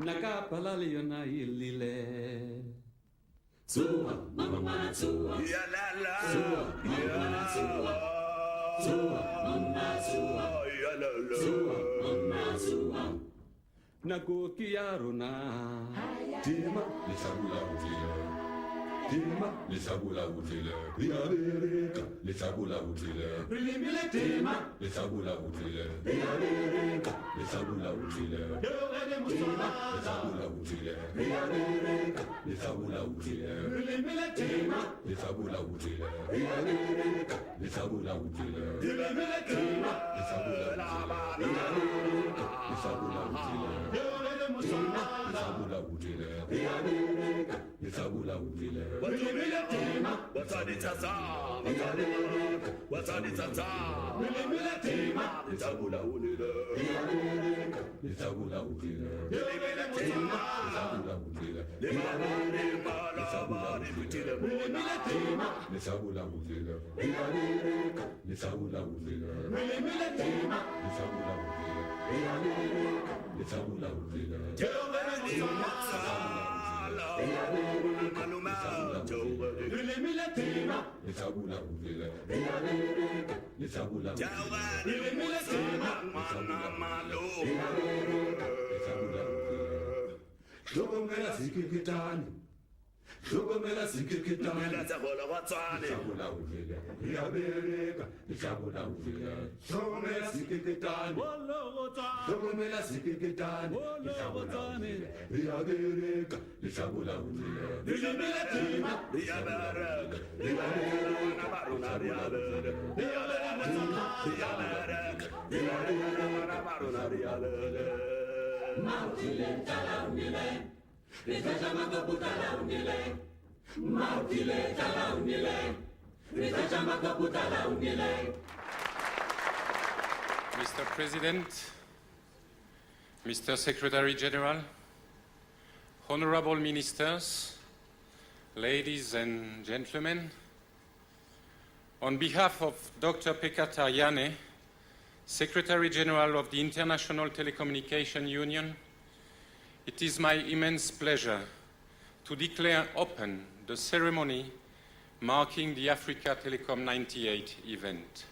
nakapalali yona ilile. Zua, mama zua, Ya la la, zua, mama zua, zua, mama zua, ya la la, zua, mama zua. Nakukiaruna. Tema, les sabula utile. Tema, les sabula utile. Riabereka, les sabula utile. Rilimile tema. Les sabula utile. Riabereka, les sabula utile. Tema, les sabula utile. Riabereka, les sabula utile. Rilimile tema. Les sabula utile. Riabereka, les sabula utile. Rilimile tema. Les sabula utile. Riabereka, les sabula utile. Sabula utile, riabereka, sabula utile. Rilimile tema. watani tata, watani tata, Rilimile tema. sabula ulile, Riabereka, sabula utile. Rilimile tema. Sabula utile. malabari bitile, Rilimile tema. Sabula utile. Riabereka, sabula utile. Rilimile tema. Sabula utile. Riabereka, sabula utile. Rilimile tema. Sabula utile. Riabereka, sabula utile. Rilimile tema. Hlogomela sikikitani. Hlogomela sikikitani. Sabula utile. Riabereka, sabula utile. Hlogomela sikikitani. Hlogomela sikikitani. Sabula utile. Riabereka, sabula utile. Rilimile tema. Mautile talaunile. Ritaja makopu talaunile. Mautile talaunile. Ritaja makopu talaunile. Mr. President, Mr. Secretary General, honorable ministers, ladies and gentlemen, on behalf of Dr. Pekka Tarjane, Secretary General of the International Telecommunication Union, it is my immense pleasure to declare open the ceremony marking the Africa Telecom 98 event.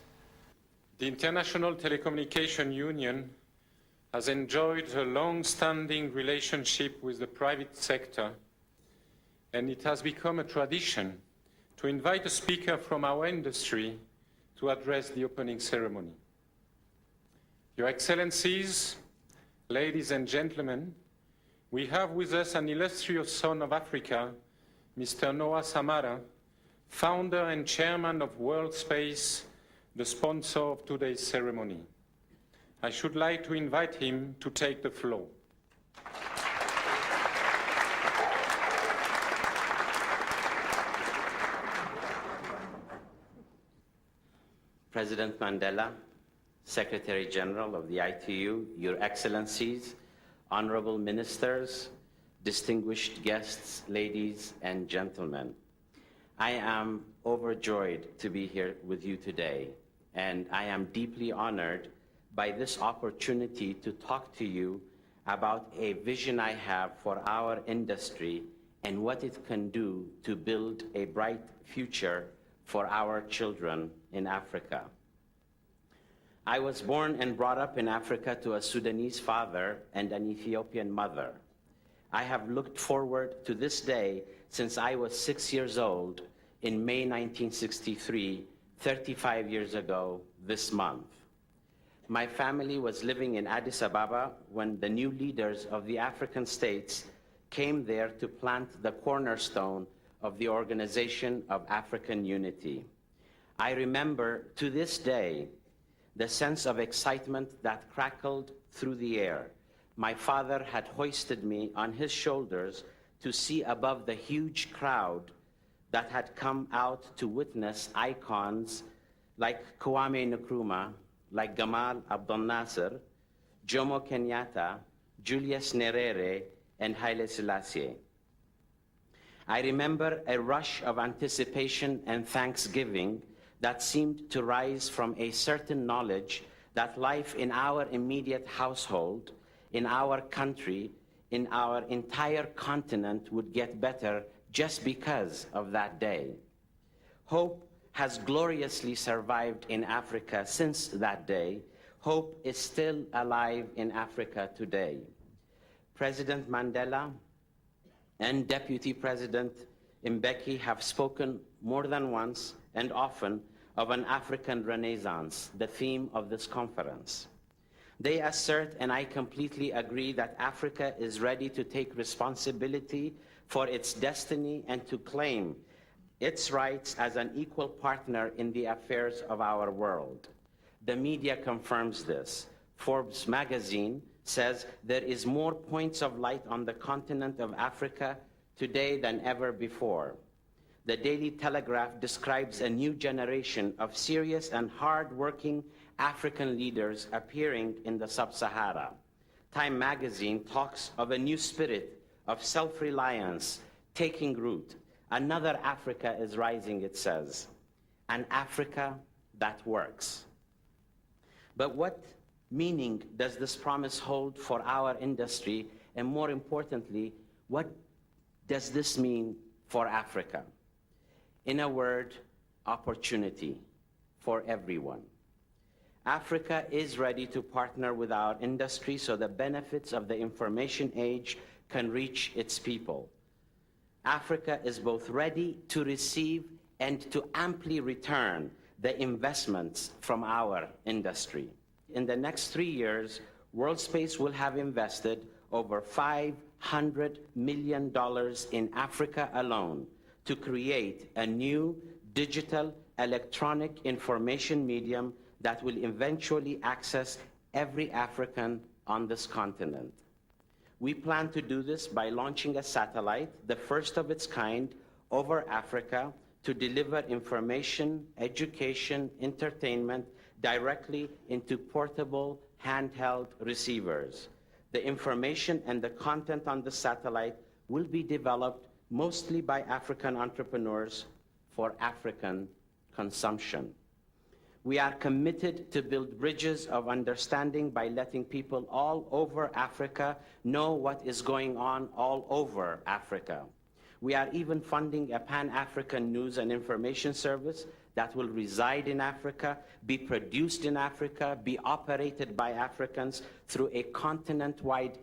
The International Telecommunication Union has enjoyed a long-standing relationship with the private sector, and it has become a tradition to invite a speaker from our industry to address the opening ceremony. Your Excellencies, ladies and gentlemen, we have with us an illustrious son of Africa, Mr. Noah Samara, founder and chairman of World Space, the sponsor of today's ceremony. I should like to invite him to take the floor. President Mandela, Secretary General of the ITU, Your Excellencies, honorable ministers, distinguished guests, ladies and gentlemen. I am overjoyed to be here with you today, and I am deeply honored by this opportunity to talk to you about a vision I have for our industry and what it can do to build a bright future for our children in Africa. I was born and brought up in Africa to a Sudanese father and an Ethiopian mother. I have looked forward to this day since I was 6 years old in May 1963, 35 years ago this month. My family was living in Addis Ababa when the new leaders of the African states came there to plant the cornerstone of the Organization of African Unity. I remember to this day the sense of excitement that crackled through the air. My father had hoisted me on his shoulders to see above the huge crowd that had come out to witness icons like Kwame Nkrumah, like Gamal Abdel Nasser, Jomo Kenyatta, Julius Nyerere, and Haile Selassie. I remember a rush of anticipation and thanksgiving that seemed to rise from a certain knowledge that life in our immediate household, in our country, in our entire continent would get better just because of that day. Hope has gloriously survived in Africa since that day. Hope is still alive in Africa today. President Mandela and Deputy President Mbeki have spoken more than once and often of an African Renaissance, the theme of this conference. They assert, and I completely agree, that Africa is ready to take responsibility for its destiny and to claim its rights as an equal partner in the affairs of our world. The media confirms this. Forbes magazine says there is more points of light on the continent of Africa today than ever before. The Daily Telegraph describes a new generation of serious and hard-working African leaders appearing in the Sub-Sahara. Time magazine talks of a new spirit of self-reliance taking root. Another Africa is rising, it says, an Africa that works. But what meaning does this promise hold for our industry? And more importantly, what does this mean for Africa? In a word, opportunity for everyone. Africa is ready to partner with our industry so the benefits of the information age can reach its people. Africa is both ready to receive and to amply return the investments from our industry. In the next 3 years, WorldSpace will have invested over $500 million in Africa alone to create a new digital electronic information medium that will eventually access every African on this continent. We plan to do this by launching a satellite, the first of its kind, over Africa to deliver information, education, entertainment directly into portable handheld receivers. The information and the content on the satellite will be developed mostly by African entrepreneurs for African consumption. We are committed to build bridges of understanding by letting people all over Africa know what is going on all over Africa. We are even funding a Pan-African news and information service that will reside in Africa, be produced in Africa, be operated by Africans through a continent-wide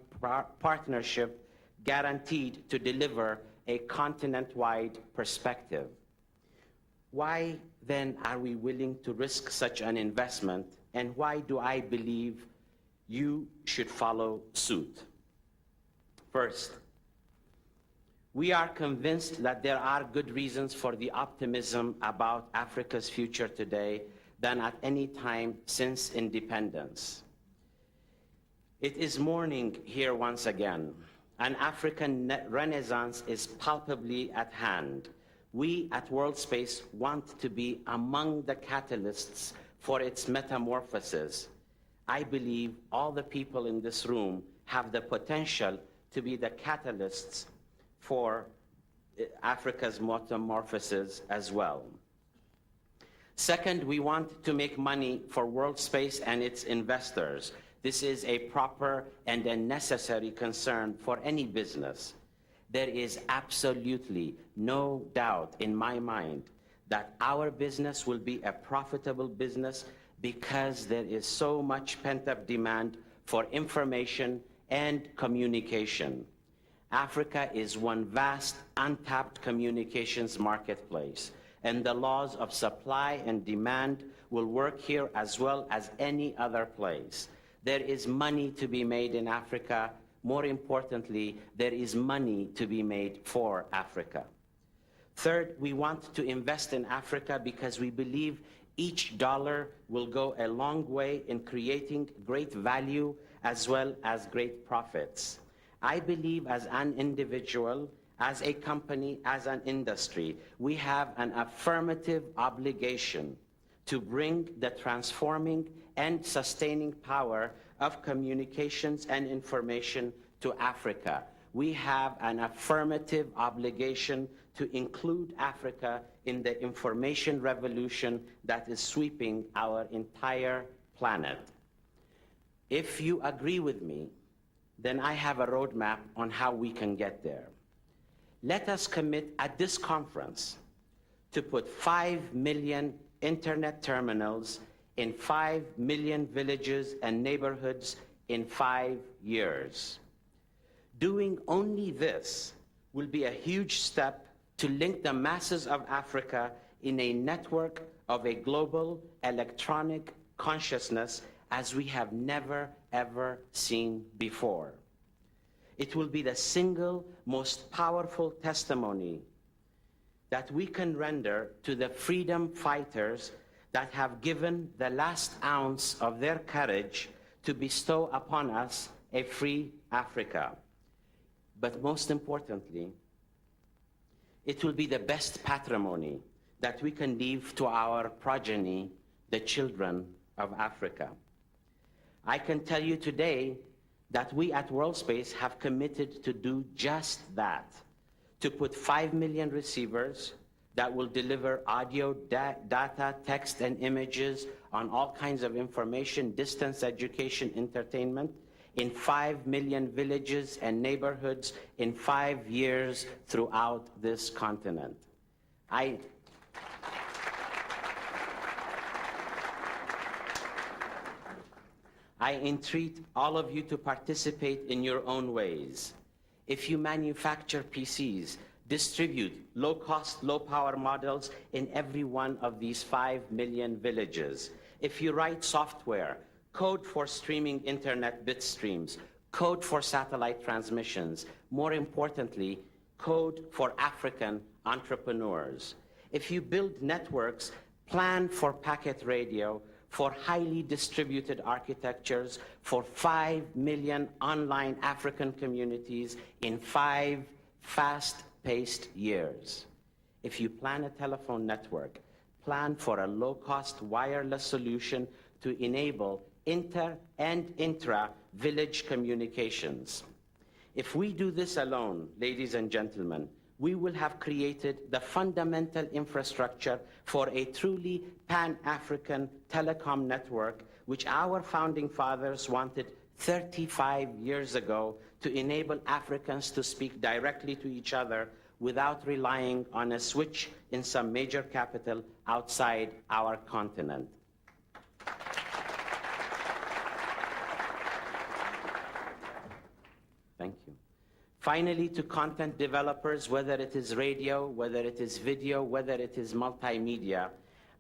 partnership guaranteed to deliver a continent-wide perspective. Why then are we willing to risk such an investment, and why do I believe you should follow suit? First, we are convinced that there are good reasons for the optimism about Africa's future today than at any time since independence. It is morning here once again. An African renaissance is palpably at hand. We at WorldSpace want to be among the catalysts for its metamorphosis. I believe all the people in this room have the potential to be the catalysts for Africa's metamorphosis as well. Second, we want to make money for WorldSpace and its investors. This is a proper and a necessary concern for any business. There is absolutely no doubt in my mind that our business will be a profitable business because there is so much pent-up demand for information and communication. Africa is one vast, untapped communications marketplace, and the laws of supply and demand will work here as well as any other place. There is money to be made in Africa. More importantly, there is money to be made for Africa. Third, we want to invest in Africa because we believe each dollar will go a long way in creating great value as well as great profits. I believe as an individual, as a company, as an industry, we have an affirmative obligation to bring the transforming and sustaining power of communications and information to Africa. We have an affirmative obligation to include Africa in the information revolution that is sweeping our entire planet. If you agree with me, then I have a roadmap on how we can get there. Let us commit at this conference to put 5 million internet terminals in 5 million villages and neighborhoods in 5 years. Doing only this will be a huge step to link the masses of Africa in a network of a global electronic consciousness as we have never, ever seen before. It will be the single most powerful testimony that we can render to the freedom fighters that have given the last ounce of their courage to bestow upon us a free Africa. But most importantly, it will be the best patrimony that we can leave to our progeny, the children of Africa. I can tell you today that we at WorldSpace have committed to do just that, to put 5 million receivers that will deliver audio, data, text, and images on all kinds of information, distance education, entertainment, in 5 million villages and neighborhoods in 5 years throughout this continent. I entreat all of you to participate in your own ways. If you manufacture PCs, distribute low-cost, low-power models in every one of these 5 million villages. If you write software, code for streaming internet bit streams, code for satellite transmissions, more importantly, code for African entrepreneurs. If you build networks, plan for packet radio, for highly distributed architectures, for 5 million online African communities in 5 fast-paced years. If you plan a telephone network, plan for a low-cost wireless solution to enable inter and intra-village communications. If we do this alone, ladies and gentlemen, we will have created the fundamental infrastructure for a truly pan-African telecom network, which our founding fathers wanted 35 years ago to enable Africans to speak directly to each other without relying on a switch in some major capital outside our continent. Thank you. Finally, to content developers, whether it is radio, whether it is video, whether it is multimedia,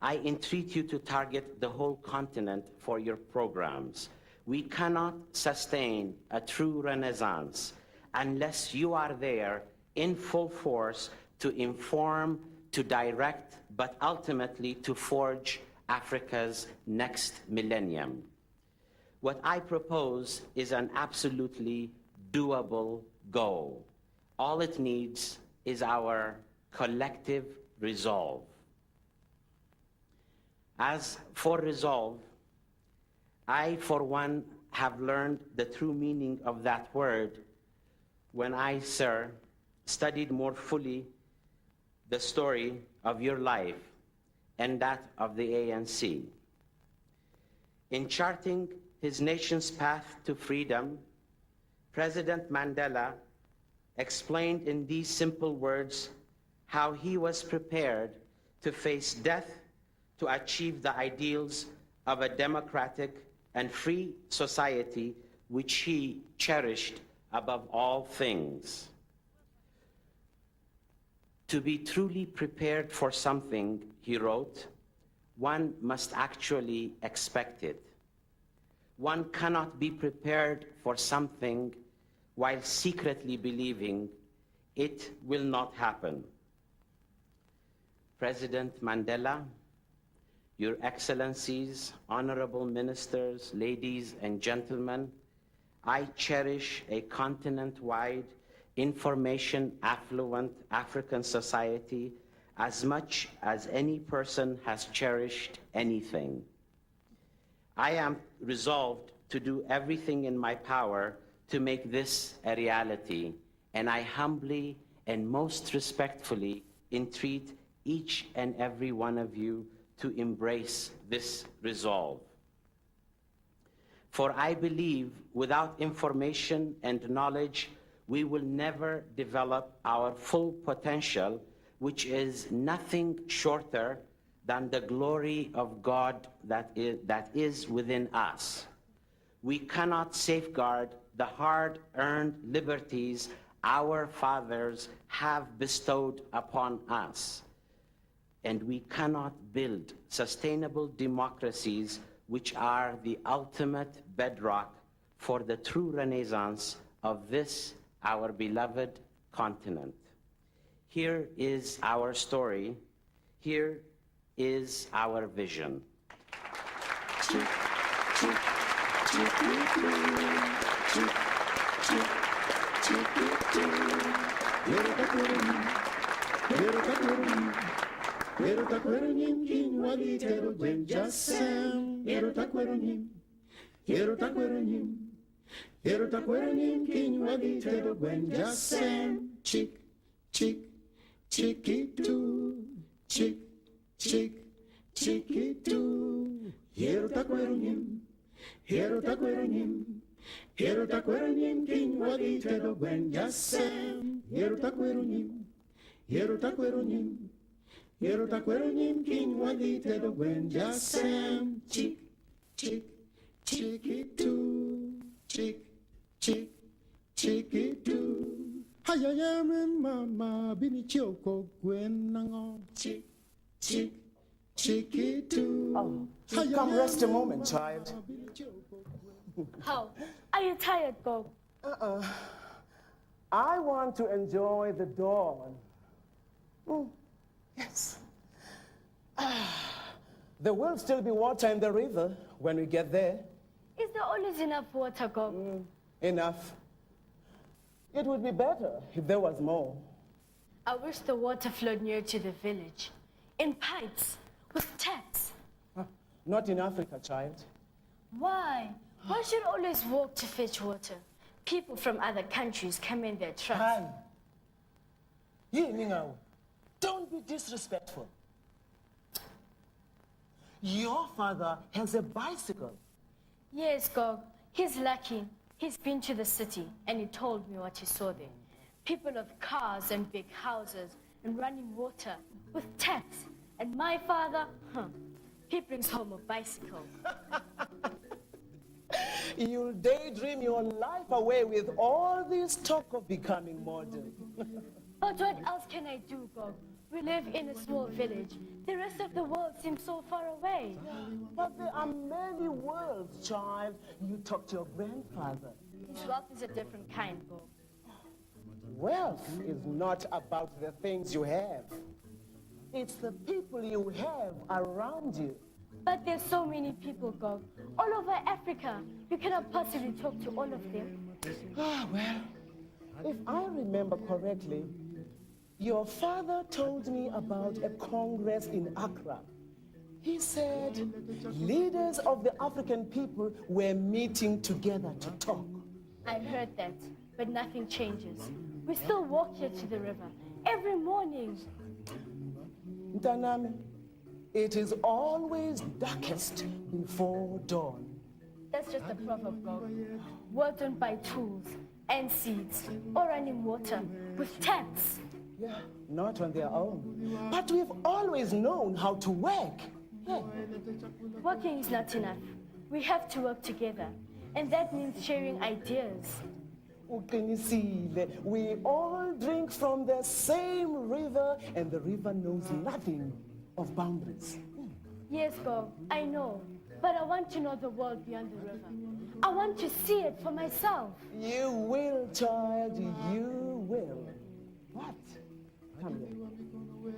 I entreat you to target the whole continent for your programs. We cannot sustain a true renaissance unless you are there in full force to inform, to direct, but ultimately to forge Africa's next millennium. What I propose is an absolutely doable goal. All it needs is our collective resolve. As for resolve, I, for one, have learned the true meaning of that word when I, sir, studied more fully the story of your life and that of the ANC. In charting his nation's path to freedom, President Mandela explained in these simple words how he was prepared to face death to achieve the ideals of a democratic and free society which he cherished above all things. To be truly prepared for something, he wrote, one must actually expect it. One cannot be prepared for something while secretly believing it will not happen. President Mandela, Your Excellencies, honorable ministers, ladies and gentlemen, I cherish a continent-wide, information-affluent African society as much as any person has cherished anything. I am resolved to do everything in my power to make this a reality, and I humbly and most respectfully entreat each and every one of you to embrace this resolve. For I believe without information and knowledge, we will never develop our full potential, which is nothing shorter than the glory of God that is within us. We cannot safeguard the hard-earned liberties our fathers have bestowed upon us. And we cannot build sustainable democracies which are the ultimate bedrock for the true renaissance of this, our beloved continent. Here is our story. Here is our vision. Chick, chick, chicky-doo, chick, chick, chicky-doo. Yerotaqueronim, yerotaqueronim, kinwalitero gwen jasem. Yerotaqueronim, kinwalitero gwen jasem. Chick, chick, chicky-doo, chick, chick, chicky-doo. Hayayam mama bini choko gwen nango. Chick, chick, chicky-doo. Oh, come rest a moment, child. How? Are you tired, Bob? I want to enjoy the dawn. Yes. There will still be water in the river when we get there. Is there always enough water, Bob? Enough. It would be better if there was more. I wish the water flowed near to the village, in pipes, with taps. Not in Africa, child. Why? Why should I always walk to fetch water? People from other countries come in their trucks. Hi. Here, Ningao. Don't be disrespectful. Your father has a bicycle. Yes, Gog. He's lucky. He's been to the city, and he told me what he saw there. People with cars and big houses and running water with taps. And my father, he brings home a bicycle. You'll daydream your life away with all this talk of becoming modern. But what else can I do, Gog? We live in a small village. The rest of the world seems so far away. But there are many worlds, child. You talk to your grandfather. His wealth is a different kind, Gog. Wealth is not about the things you have. It's the people you have around you. But there's so many people, Gog. All over Africa. You cannot possibly talk to all of them. Well, if I remember correctly, your father told me about a congress in Accra. He said leaders of the African people were meeting together to talk. I heard that, but nothing changes. We still walk here to the river every morning. Ntanami, it is always darkest before dawn. That's just a proverb, Gog. Worked on by tools and seeds, or running water with taps. Yeah, not on their own. But we've always known how to work. Yeah. Working is not enough. We have to work together, and that means sharing ideas. Uqinisile, we all drink from the same river, and the river knows nothing of boundaries. Yes, Gog, I know. But I want to know the world beyond the river. I want to see it for myself. You will, child, you will. What? Come here.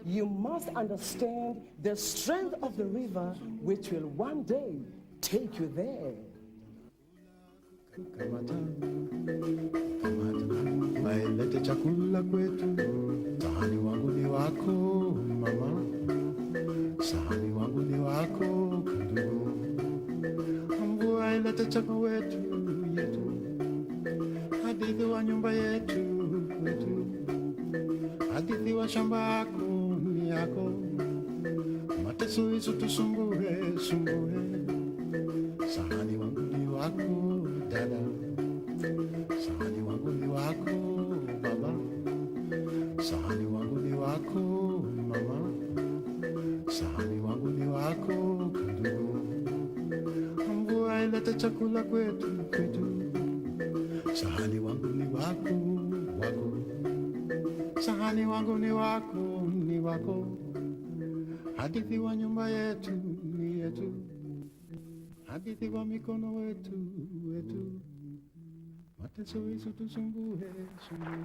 You must understand the strength of the river, which will one day take you there. Wailete chakula kwetu, sahani wangu ni wako mama, sahani wangu ni wako ndugu. Mvua ilete chakula wetu yetu, hadithi wa nyumba yetu kwetu, hadithi wa shamba yako ni yako, mateso hizo tusumbue, sumbue, sahani wangu ni wako. wako dada, sahani wangu ni wako baba, sahani wangu ni wako mama, sahani wangu ni wako ndugu. Mvua ileta chakula kwetu kwetu, sahani wangu ni wako wako, sahani wangu ni wako. Hadithi wa nyumba yetu ni yetu, hadithi wa mikono wetu wetu, mateso yetu tusumbuhe sumbuhe.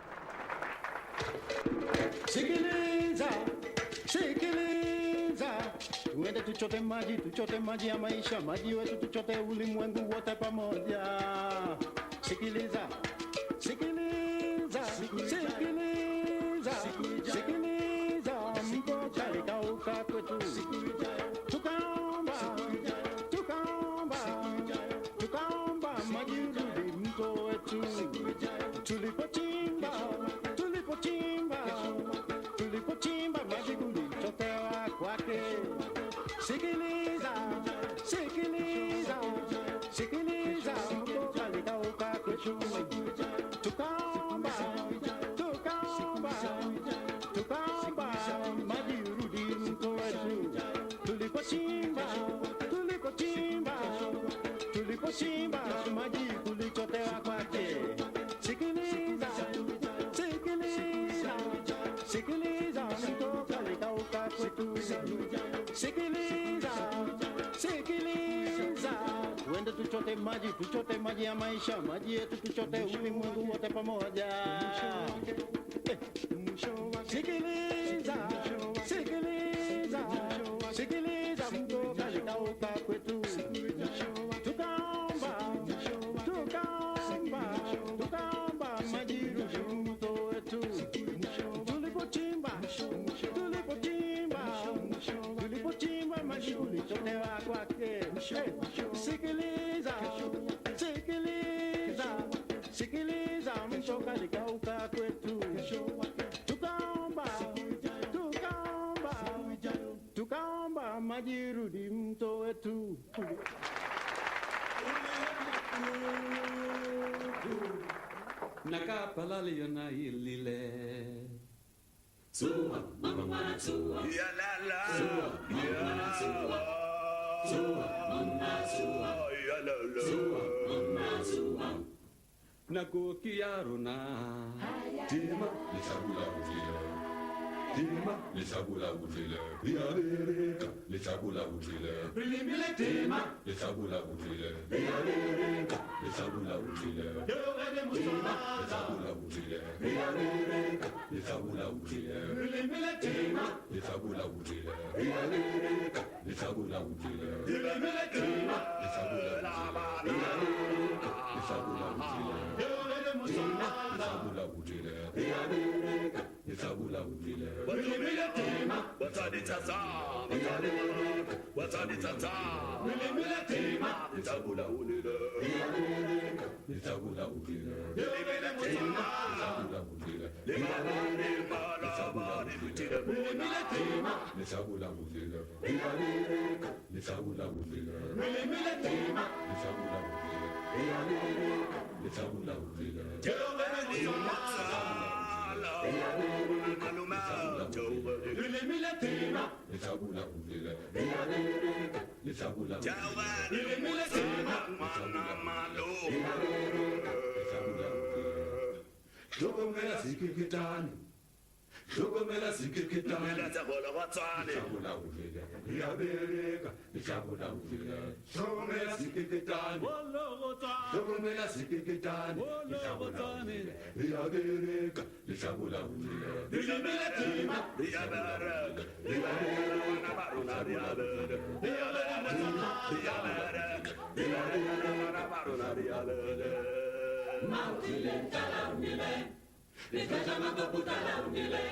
Sikiliza, sikiliza, tuende tuchote maji ya maisha, maji wetu tuchote ulimwengu wote pamoja. Sikiliza, sikiliza, sikiliza, sikiliza, mko kalikauka kwetu. Tukaomba maji rudi mto wetu. Tulipochimba maji kulichotewa kwake. Sikiliza, sikiliza, sikiliza, mko kalikauka kwetu. Tukaomba maji rudi mto wetu. Tulipochimba maji kulichotewa kwake. Sikiliza, sikiliza, sikiliza, mto kalikauka kwetu. Sikiliza, sikiliza, tuende tuchote maji ya maisha, maji yetu tuchote ulimwengu wote pamoja. Sikiliza, sikiliza, sikiliza, mto kalikauka kwetu. Tukaomba maji rudi mto wetu. Tulipochimba maji kulichotewa kwake. Sikiliza, sikiliza, sikiliza, mto kalikauka kwetu. Tukaomba maji rudi mto wetu. Nakapalali na ilile. Tua, mama tua. Ya la la. Tua, mama tua. Tua, mama tua. Ya la la. Tua, mama tua. Nakukiaruna. Tima, Lisabula utile. Tima, lisabula utile. Rialereka, lisabula utile. Rilimile tima. Lisabula utile. Rialereka, Lisabula utile. Yowele musoma. Lisabula utile. Rialereka, Lisabula utile. rilimile tima. Lisabula utile. Rialereka, Lisabula utile. rilimile tima. Lisabula utile. Rialereka, Lisabula utile. yowele musoma. Lisabula utile. Rialereka, Lisabula utile. rilimile tima. Wataditata, wataditata. Rilimile tima. Tabula unile. Rialereka, Lisabula utile. rilimile tima. Lisabula utile. Limane malabani kutile. Rilimile tima. Lisabula utile. Rialereka, Lisabula utile. rilimile tima. Lisabula utile. Rialereka, Lisabula utile. yowele musoma. Maluma, jowele. Rilimile tima. Lisabula utile. Rialereka, Lisabula utile. jowele. Rilimile tima. Mana malo. Lisabula utile. Jogomela sikikitani. Jogomela sikikitani. Mela tabola watane. Lisabula utile. Riabereka. Lisabula utile. Jogomela sikikitani. Jogomela sikikitani. Lisabula utile. Riabereka. Lisabula utile. Rilimile tima. Riabereka. Riabereka. Baruna riabereka. Riabereka. Riabereka. Riabereka. Baruna riabereka. Mautile talaunile, ritajama koputalaunile.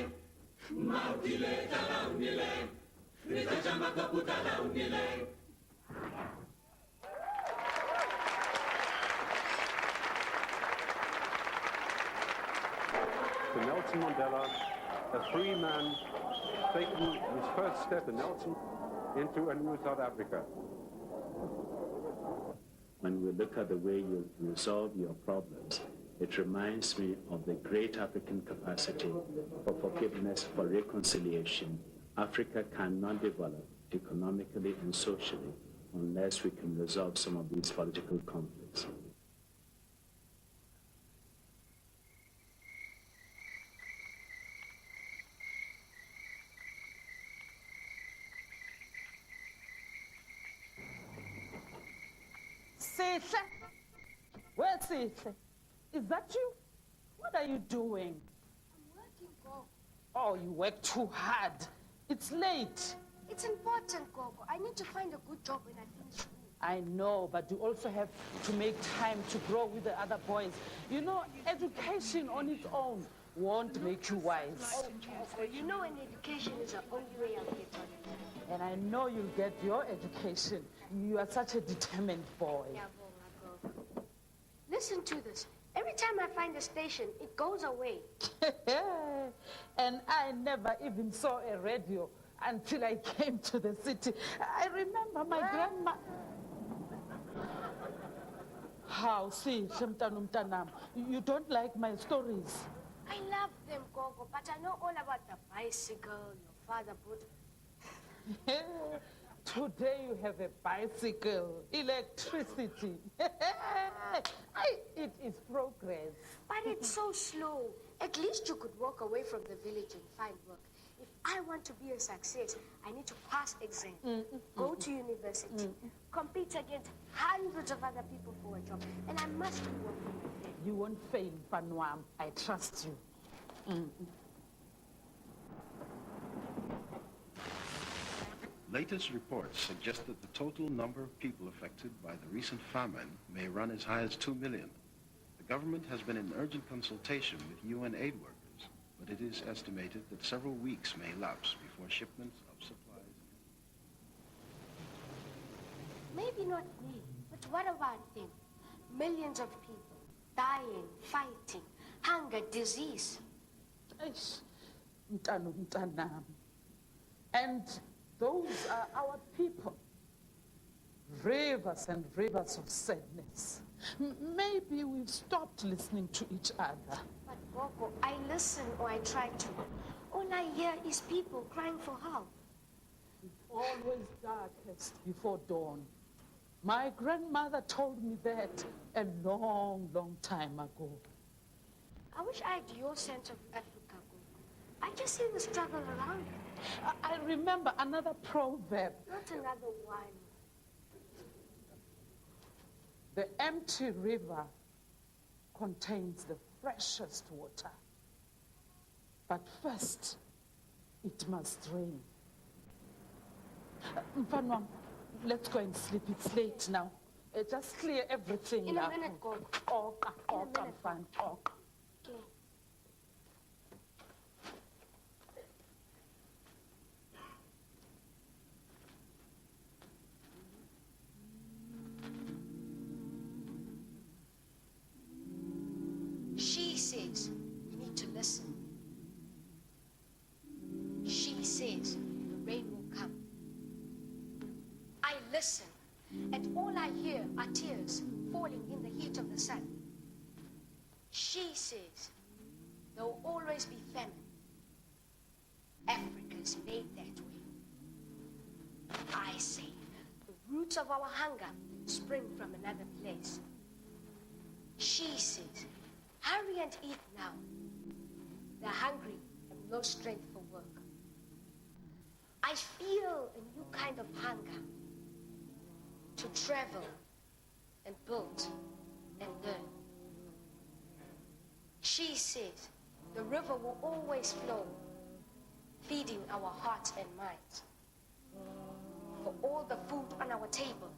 Mautile talaunile, ritajama koputalaunile. To Nelson Mandela, a free man taking his first step in Nelson into a new South Africa. when we look at the way you resolve your problems, it reminds me of the great African capacity for forgiveness, for reconciliation. Africa cannot develop economically and socially unless we can resolve some of these political conflicts. Sihle, where's Sihle? Is that you? What are you doing? I'm working, Gogo. Oh, you work too hard. It's late. It's important, Gogo. I need to find a good job when I finish school. I know, but you also have to make time to grow with the other boys. You know, education on its own won't make you wise. Oh, Gogo, you know an education is the only way I'll get on. And I know you'll get your education. You are such a determined boy. Yeah, Gogo. Listen to this. Every time I find a station, it goes away. And I never even saw a radio until I came to the city. I remember my grandma. How? See, you don't like my stories? I love them, Gogo, but I know all about the bicycle your father bought. Today you have a bicycle, electricity. It is progress. But it's so slow. At least you could walk away from the village and find work. If I want to be a success, I need to pass exams, go to university, compete against hundreds of other people for a job, and I must be working with them. You won't fail, Fanwam. I trust you. Latest reports suggest that the total number of people affected by the recent famine may run as high as 2 million. The government has been in urgent consultation with UN aid workers, but it is estimated that several weeks may elapse before shipments of supplies. Maybe not me, but what about them? Millions of people dying, fighting, hunger, disease. And those are our people. Rivers and rivers of sadness. Maybe we've stopped listening to each other. But Gogo, I listen or I try to. All I hear is people crying for help. It's always darkest before dawn. My grandmother told me that a long, long time ago. I wish I had your sense of Africa, Gogo. I just see the struggle around you. I remember another proverb. Not another one. The empty river contains the freshest water. But first, it must rain. Mfanwam, let's go and sleep. It's late now. Just clear everything In up. a minute, Gogo. I'm fine. Okay. She says we need to listen. She says the rain will come. I listen, and all I hear are tears falling in the heat of the sun. She says there will always be famine. Africa is made that way. I say the roots of our hunger spring from another place. She says, hurry and eat now. They're hungry and no strength for work. I feel a new kind of hunger to travel and build and learn. She says the river will always flow, feeding our hearts and minds. For all the food on our table,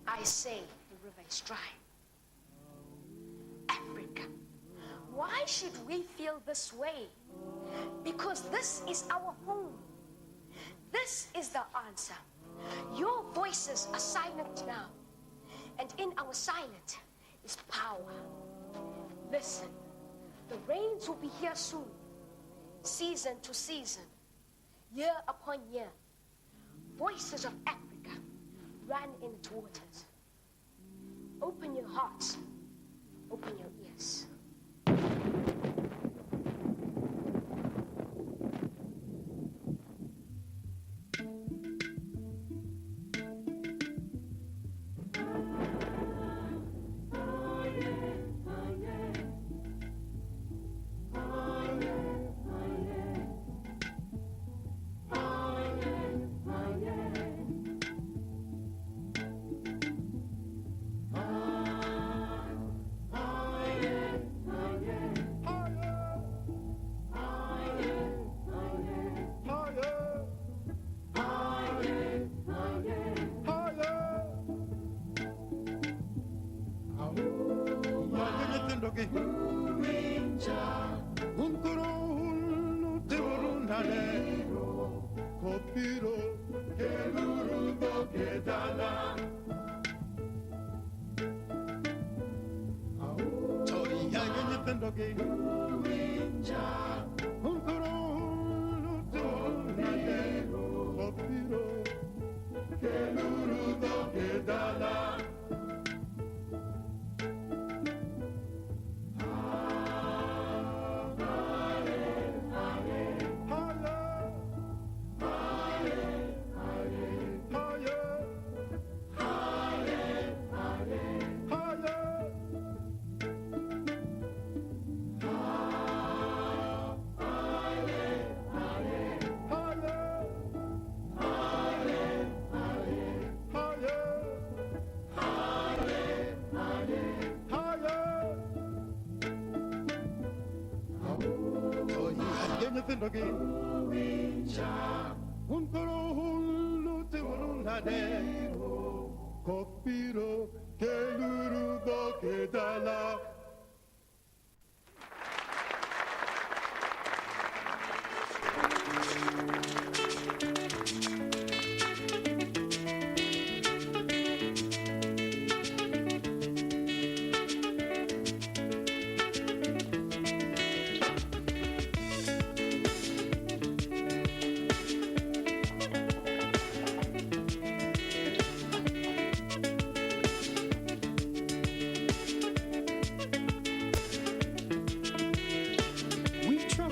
I say the river is dry. Africa, why should we feel this way? Because this is our home. This is the answer. Your voices are silent now, and in our silence is power. Listen, the rains will be here soon, season to season, year upon year. Voices of Africa run in its waters. Open your hearts. Open your ears.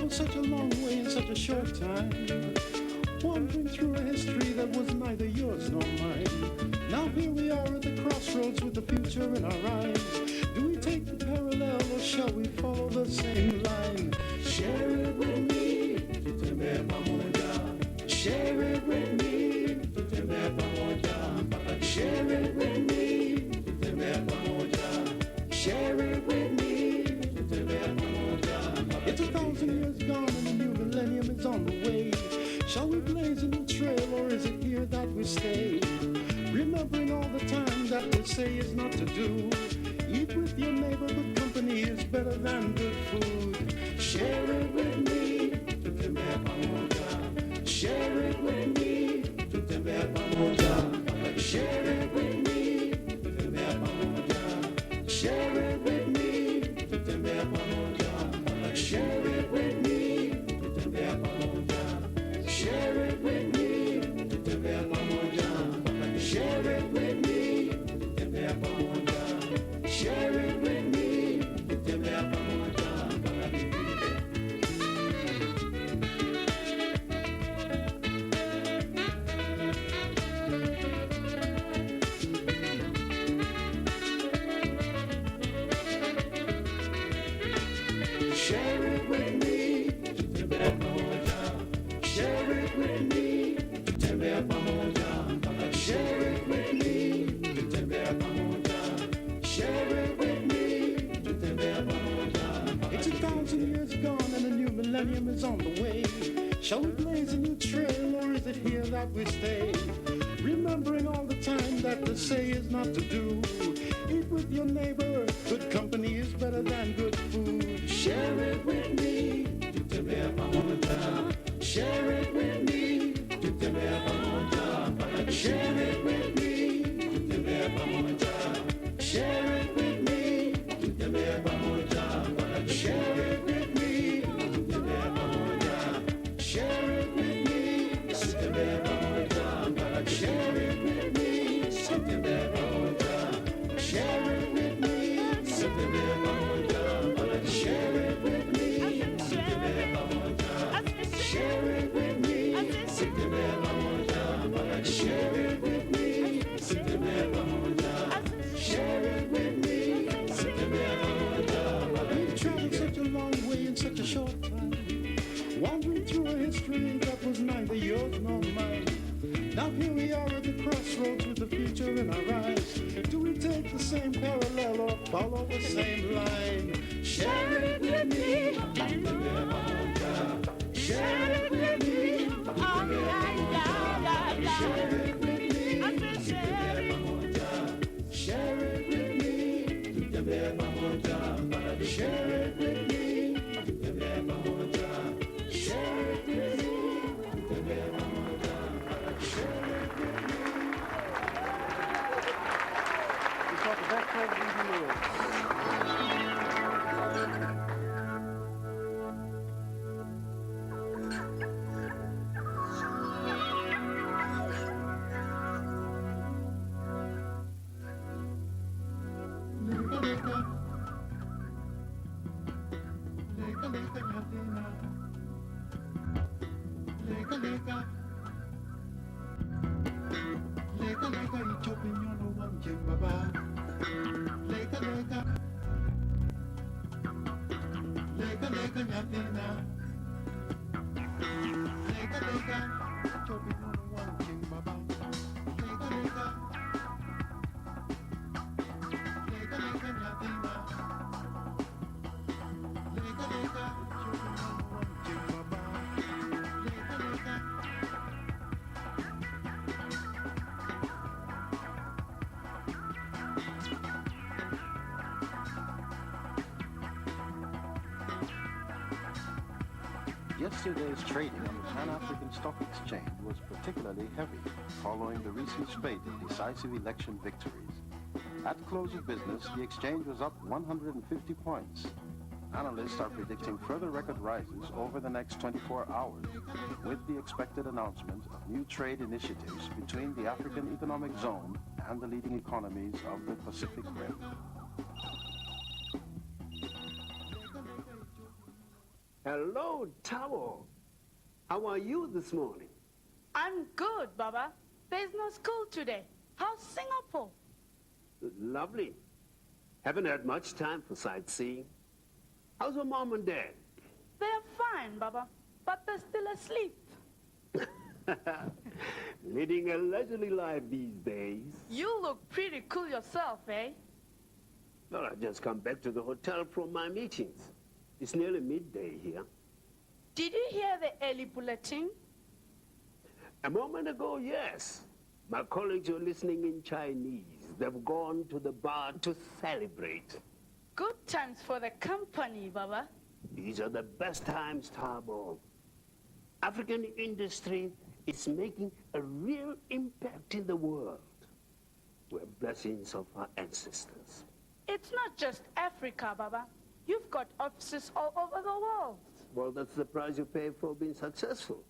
Such a long way in such a short time, wandering through a history that was neither yours nor mine. Now here we are at the crossroads with the future in our eyes. Do we take the parallel or shall we follow the same line? Share it with me, tutembea pamoja. Share it with me, tutembea pamoja. Share it with me, tutembea pamoja. Share it with me, tutembea pamoja. It's 1,000 years gone and a new millennium is on the way. Shall we blaze a new trail or is it here that we stay? Remembering all the time that they say is not to do. Eat with your neighbor, good company is better than good food. Share it with me, tutembea pamoja. Share it with me, tutembea pamoja. Share it with me, tutembea pamoja. Share it with me, tutembea pamoja. Share it with me, tutembea pamoja. Share it with me, tutembea pamoja. Share it with me, tutembea pamoja. Share it with me, tutembea pamoja. Share it with me, tutembea pamoja. Share it with me, tutembea pamoja. Share it with me, tutembea pamoja. Share it with me, tutembea pamoja. It's 1,000 years gone and a new millennium is on the way. Shall we blaze a new trail or is it here that we stay? Remembering all the time that they say is not to do. Eat with your neighbor, good company is better than good food. Share it with me, tutembea pamoja. Share it with me, tutembea pamoja. Share it with me, tutembea pamoja. Share it with me, tutembea pamoja. Share it with me, tutembea pamoja. Share it with me, tutembea pamoja. Share it with me, tutembea pamoja. Share it future in our eyes? Do we take the same parallel or follow the same line? Share it with me. Share it with me. Share it with me. Share it with me. Share it with me. Share it with me. He's got the best president in the world. Yesterday's trading on the Pan-African Stock Exchange was particularly heavy, following the recent spate of decisive election victories. At close of business, the exchange was up 150 points. Analysts are predicting further record rises over the next 24 hours, with the expected announcement of new trade initiatives between the African Economic Zone and the leading economies of the Pacific Rim. Hello, Tao. How are you this morning? I'm good, Baba. There's no school today. How's Singapore? Lovely. Haven't had much time for sightseeing. How's your mom and dad? They're fine, Baba, but they're still asleep. Leading a leisurely life these days. You look pretty cool yourself, eh? Well, I just come back to the hotel from my meetings. It's nearly midday here. Did you hear the early bulletin? A moment ago, yes. My colleagues are listening in Chinese. They've gone to the bar to celebrate. Good times for the company, Baba. These are the best times, Tabo. African industry is making a real impact in the world. We're blessings of our ancestors. It's not just Africa, Baba. You've got offices all over the world. Well, that's the price you pay for being successful.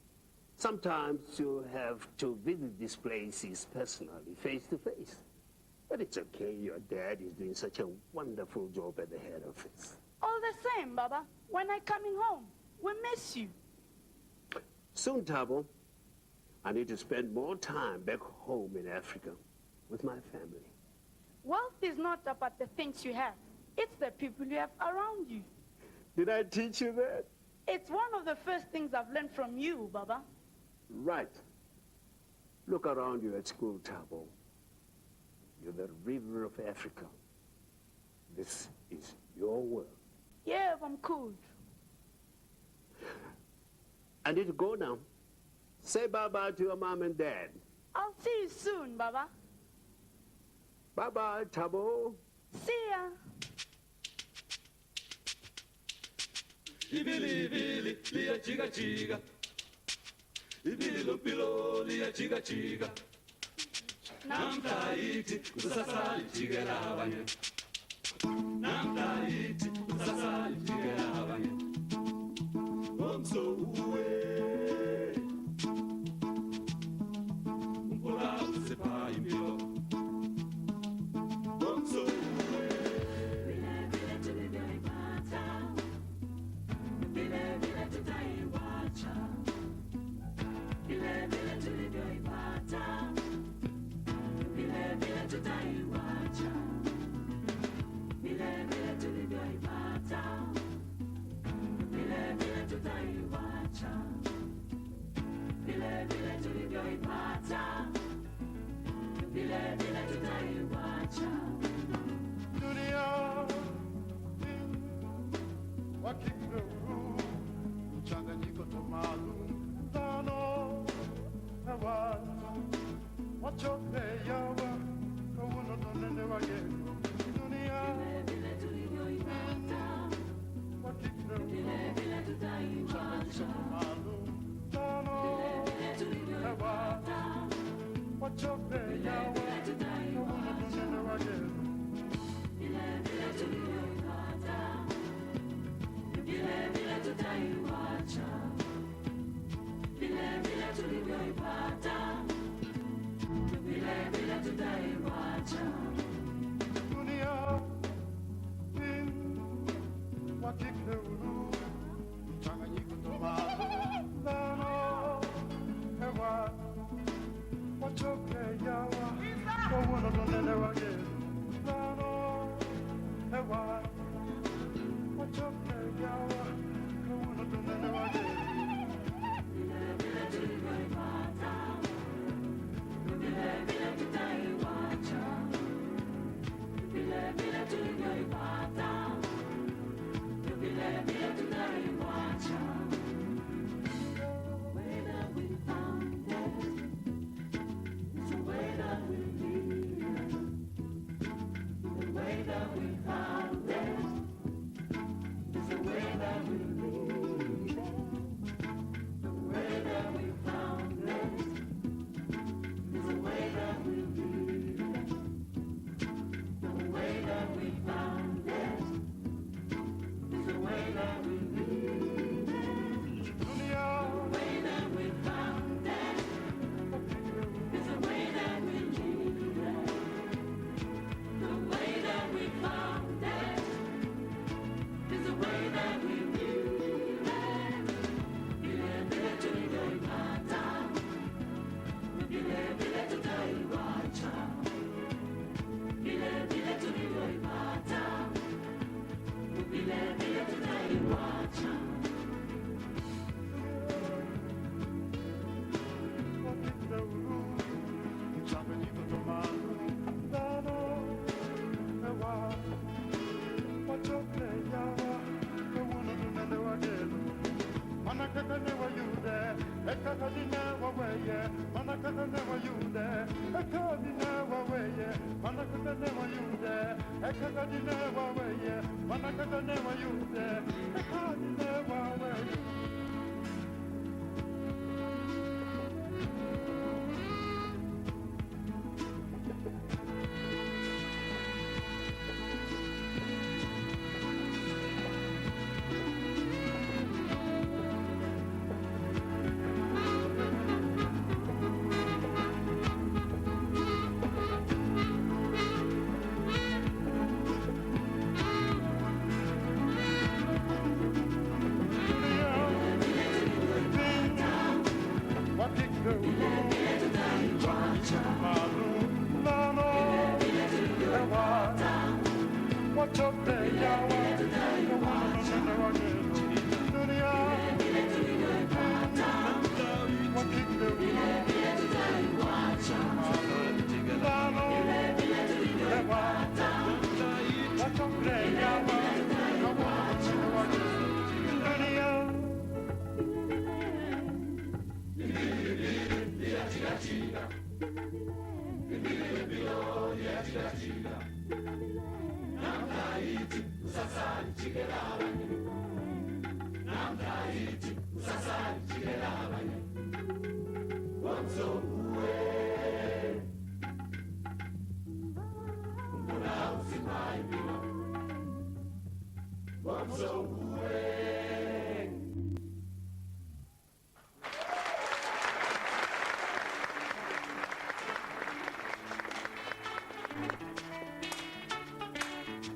Sometimes you have to visit these places personally, face to face. But it's okay, your dad is doing such a wonderful job at the head office. All the same, Baba, when I'm coming home, we miss you. Soon, Tabo, I need to spend more time back home in Africa with my family. Wealth is not about the things you have. It's the people you have around you. Did I teach you that? It's one of the first things I've learned from you, Baba. Right. Look around you at school, Tabo. You're the river of Africa. This is your world. Yeah, I'm cool. I need to go now. Say bye-bye to your mom and dad. I'll see you soon, Baba. Bye-bye, Tabo. See ya. Ibilibili liyajika-jika, ibilopilo liyajika-jika. Namhla ithi kusasa lijikela abanye, namhla ithi kusasa lijikela abanye. Umsowe umpola usipha impilo. Umsowe Vile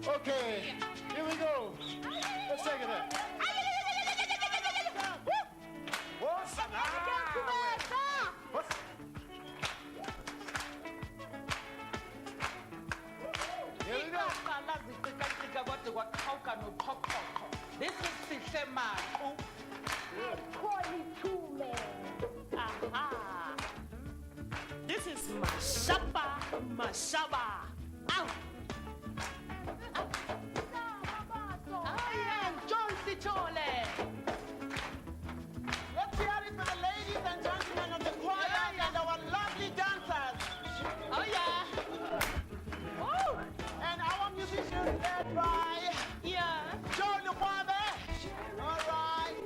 Okay, here we go. Let's take it up. What's up? Here we go. This is Fisherman. Aha. This is is Mashaba, Mashaba. Out. I am John Cichole. Let's hear it for the ladies and gentlemen of the choir and our lovely dancers. Oh, yeah. Oh, and our musicians led by Joe Luwabe. All right.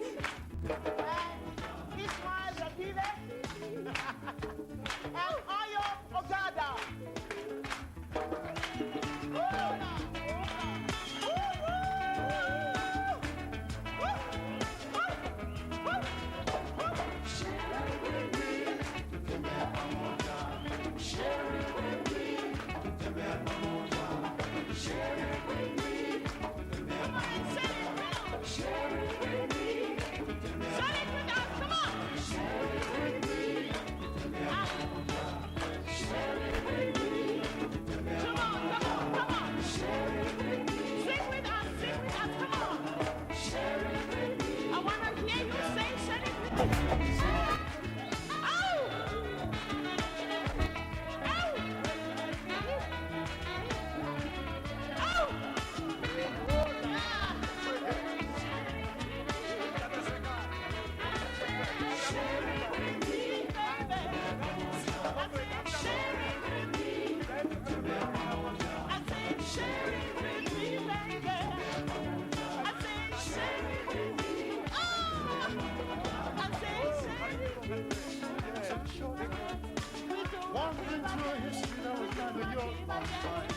And Ismail Rapide. And Ayo Ogada. Wandering through a history that was neither yours nor mine.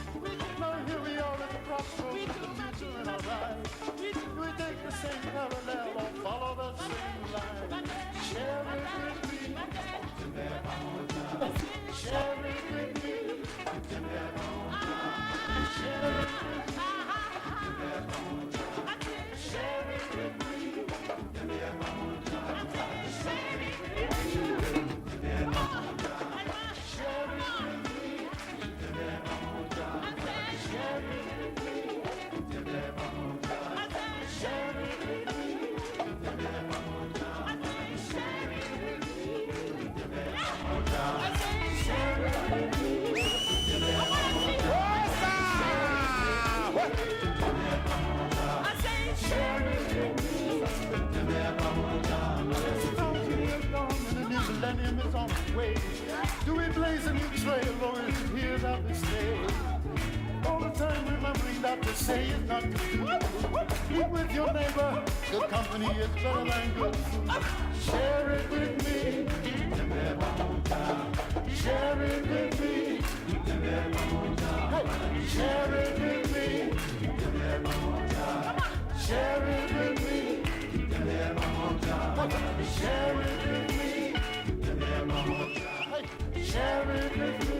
Now here we are at the crossroads with the future in our eyes. Do we take the same parallel or follow the same line? Share it with me. Share it with me. Share it with me. Share it with me. Millennium is on its way. Do we blaze a new trail or is it here that we stay? All the time remembering that to say is not to do. Eat with your neighbor, good company is better than good food. Share it with me. Share it with me. Hey, share it with me. Share it with me. Share it with me. Share it with me.